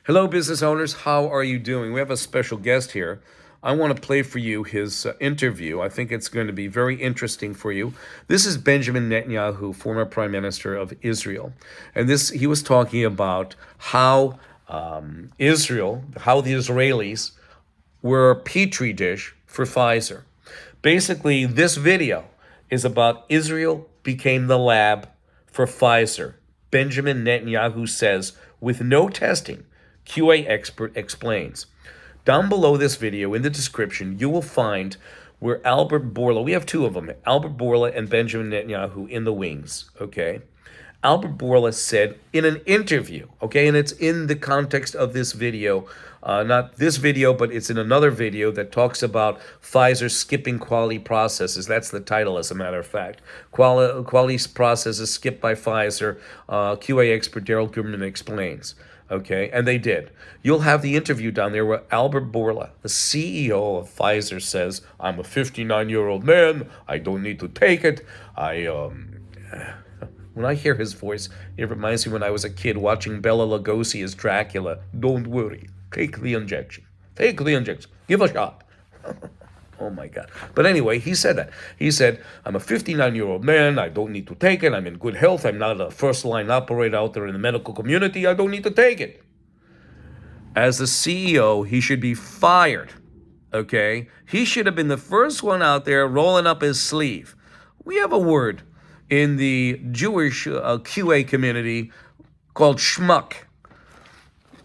Hello, business owners. How are you doing? We have a special guest here. I want to play for you his interview. I think it's going to be very interesting for you. This is Benjamin Netanyahu, former Prime Minister of Israel. And he was talking about how how the Israelis were a petri dish for Pfizer. Basically, this video is about Israel became the lab for Pfizer. Benjamin Netanyahu says, with no testing, QA expert explains. Down below this video, in the description, you will find where Albert Bourla, we have two of them, Albert Bourla and Benjamin Netanyahu in the wings, okay? Albert Bourla said in an interview, okay, and it's in the context of this video, not this video, but it's in another video that talks about Pfizer skipping quality processes. That's the title, as a matter of fact. Quality processes skipped by Pfizer. QA expert Daryl Goodman explains. Okay, and they did. You'll have the interview down there where Albert Bourla, the CEO of Pfizer, says, "I'm a 59-year-old man. I don't need to take it. When I hear his voice, it reminds me when I was a kid watching Bela Lugosi as Dracula. Don't worry. Take the injection. Take the injection. Give a shot." Oh my God. But anyway, he said that. He said, "I'm a 59-year-old man. I don't need to take it. I'm in good health. I'm not a first-line operator out there in the medical community. I don't need to take it." As the CEO, he should be fired. Okay? He should have been the first one out there rolling up his sleeve. We have a word in the Jewish QA community called schmuck.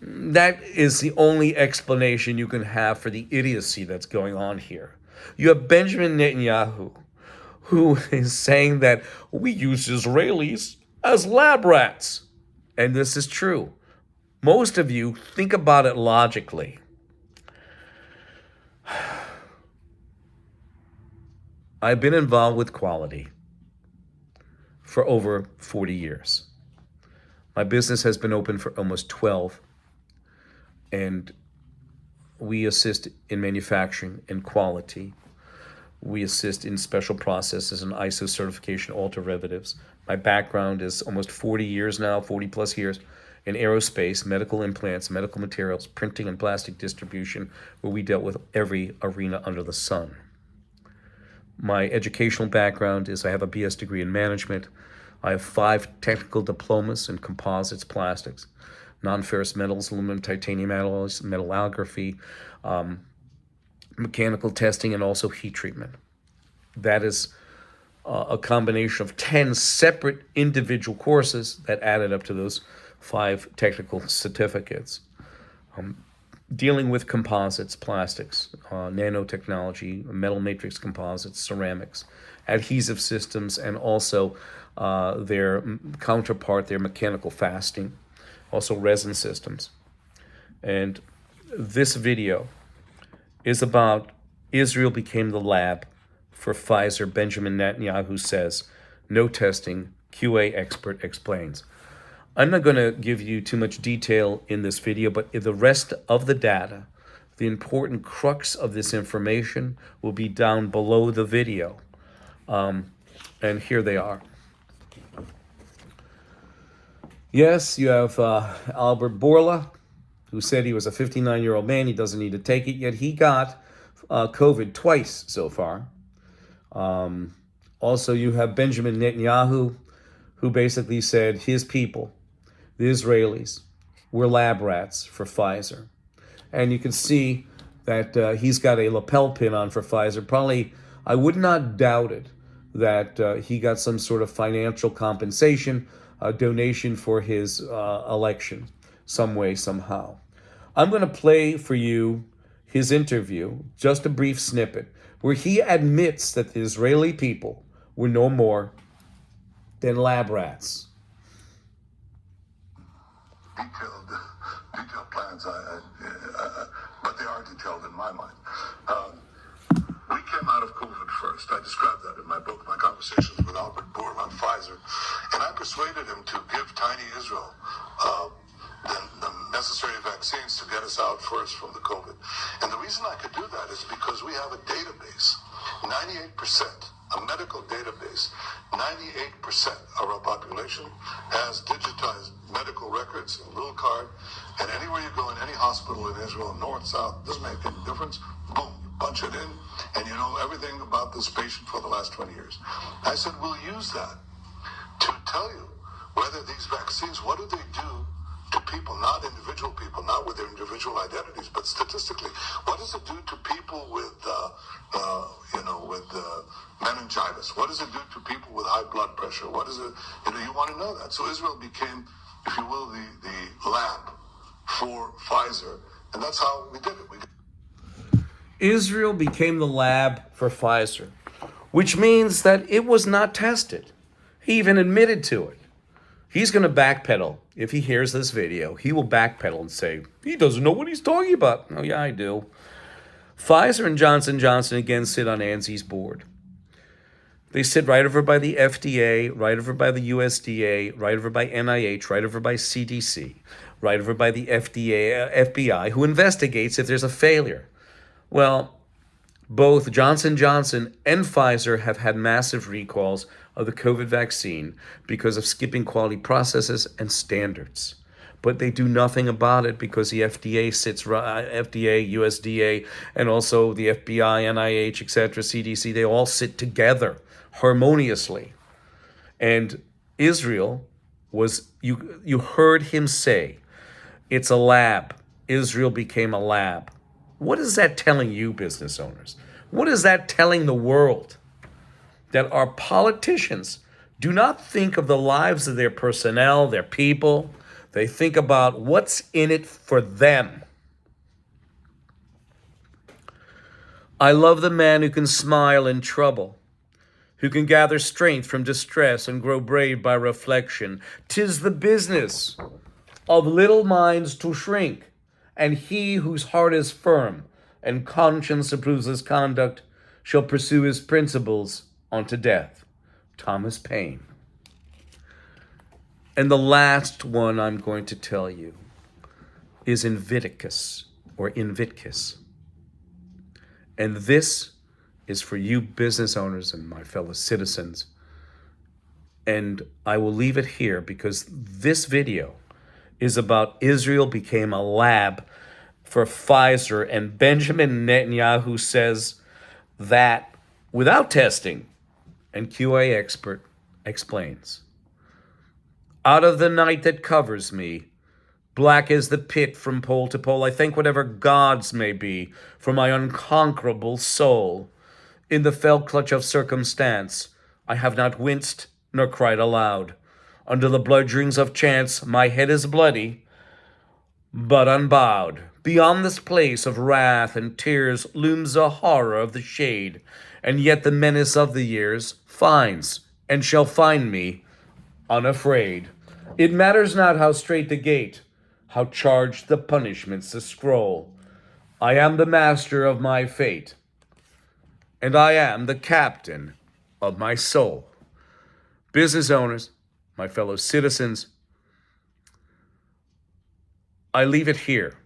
That is the only explanation you can have for the idiocy that's going on here. You have Benjamin Netanyahu, who is saying that we use Israelis as lab rats. And this is true. Most of you think about it logically. I've been involved with quality for over 40 years. My business has been open for almost 12. And we assist in manufacturing and quality. We assist in special processes and ISO certification, all derivatives. My background is almost 40 years now, 40 plus years, in aerospace, medical implants, medical materials, printing and plastic distribution, where we dealt with every arena under the sun. My educational background is I have a BS degree in management. I have 5 technical diplomas in composites, plastics, non-ferrous metals, aluminum, titanium alloys, metallography, mechanical testing, and also heat treatment. That is a combination of 10 separate individual courses that added up to those 5 technical certificates. Dealing with composites, plastics, nanotechnology, metal matrix composites, ceramics, adhesive systems, and also their counterpart, their mechanical fasting, also resin systems. And this video is about Israel became the lab for Pfizer. Benjamin Netanyahu says, no testing, QA expert explains. I'm not going to give you too much detail in this video, but the rest of the data, the important crux of this information, will be down below the video. And here they are. Yes, you have Albert Bourla, who said he was a 59-year-old man. He doesn't need to take it, yet he got COVID twice so far. Also, you have Benjamin Netanyahu, who basically said his people, the Israelis, were lab rats for Pfizer. And you can see that he's got a lapel pin on for Pfizer. Probably, I would not doubt it, that he got some sort of financial compensation, a donation for his election, some way, somehow. I'm going to play for you his interview, just a brief snippet, where he admits that the Israeli people were no more than lab rats. Detailed plans, but they are detailed in my mind. We came out of COVID first. I described that in my book, My Conversations with Albert Bourla on Pfizer, and I persuaded him to give tiny Israel the necessary vaccines to get us out first from the COVID. And the reason I could do that is because we have a database, 98%, a medical database, 98% of our population has digitized medical records, a little card, and anywhere you go in hospital in Israel, north, south, doesn't make any difference. Boom, you punch it in, and you know everything about this patient for the last 20 years. I said, we'll use that to tell you whether these vaccines, what do they do to people, not individual people, not with their individual identities, but statistically, what does it do to people with, meningitis? What does it do to people with high blood pressure? What is it? You want to know that. So Israel became, if you will, the lab for Pfizer, and that's how we did it. Israel became the lab for Pfizer, which means that it was not tested. He even admitted to it. He's going to backpedal. If he hears this video, he will backpedal and say, he doesn't know what he's talking about. Oh, yeah, I do. Pfizer and Johnson & Johnson again sit on ANSI's board. They sit right over by the FDA, right over by the USDA, right over by NIH, right over by CDC, right over by the FBI, who investigates if there's a failure. Well, both Johnson & Johnson and Pfizer have had massive recalls of the COVID vaccine because of skipping quality processes and standards. But they do nothing about it because the FDA sits, FDA, USDA, and also the FBI, NIH, etc., CDC, they all sit together harmoniously. And Israel was, you heard him say, it's a lab. Israel became a lab. What is that telling you, business owners? What is that telling the world? That our politicians do not think of the lives of their personnel, their people. They think about what's in it for them. I love the man who can smile in trouble, who can gather strength from distress and grow brave by reflection. 'Tis the business of little minds to shrink, and he whose heart is firm and conscience approves his conduct shall pursue his principles unto death. Thomas Paine. And the last one I'm going to tell you is Invictus, or Invictus. And this is for you business owners and my fellow citizens. And I will leave it here because this video is about Israel became a lab for Pfizer, and Benjamin Netanyahu says that without testing, and QA expert explains, out of the night that covers me, black is the pit from pole to pole. I thank whatever gods may be for my unconquerable soul. In the fell clutch of circumstance, I have not winced nor cried aloud. Under the bludgeonings of chance, my head is bloody, but unbowed. Beyond this place of wrath and tears looms the horror of the shade, and yet the menace of the years finds and shall find me unafraid. It matters not how straight the gate, how charged the punishments the scroll. I am the master of my fate, and I am the captain of my soul. Business owners, my fellow citizens, I leave it here.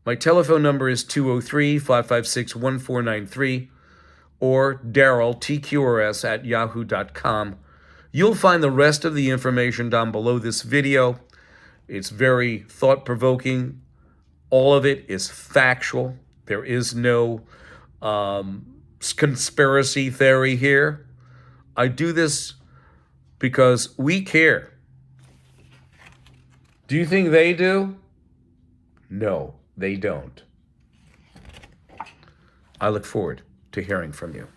My telephone number is 203-556-1493 or Daryl, TQRS, at yahoo.com. You'll find the rest of the information down below this video. It's very thought-provoking. All of it is factual. There is no conspiracy theory here. I do this because we care. Do you think they do? No, they don't. I look forward to hearing from you.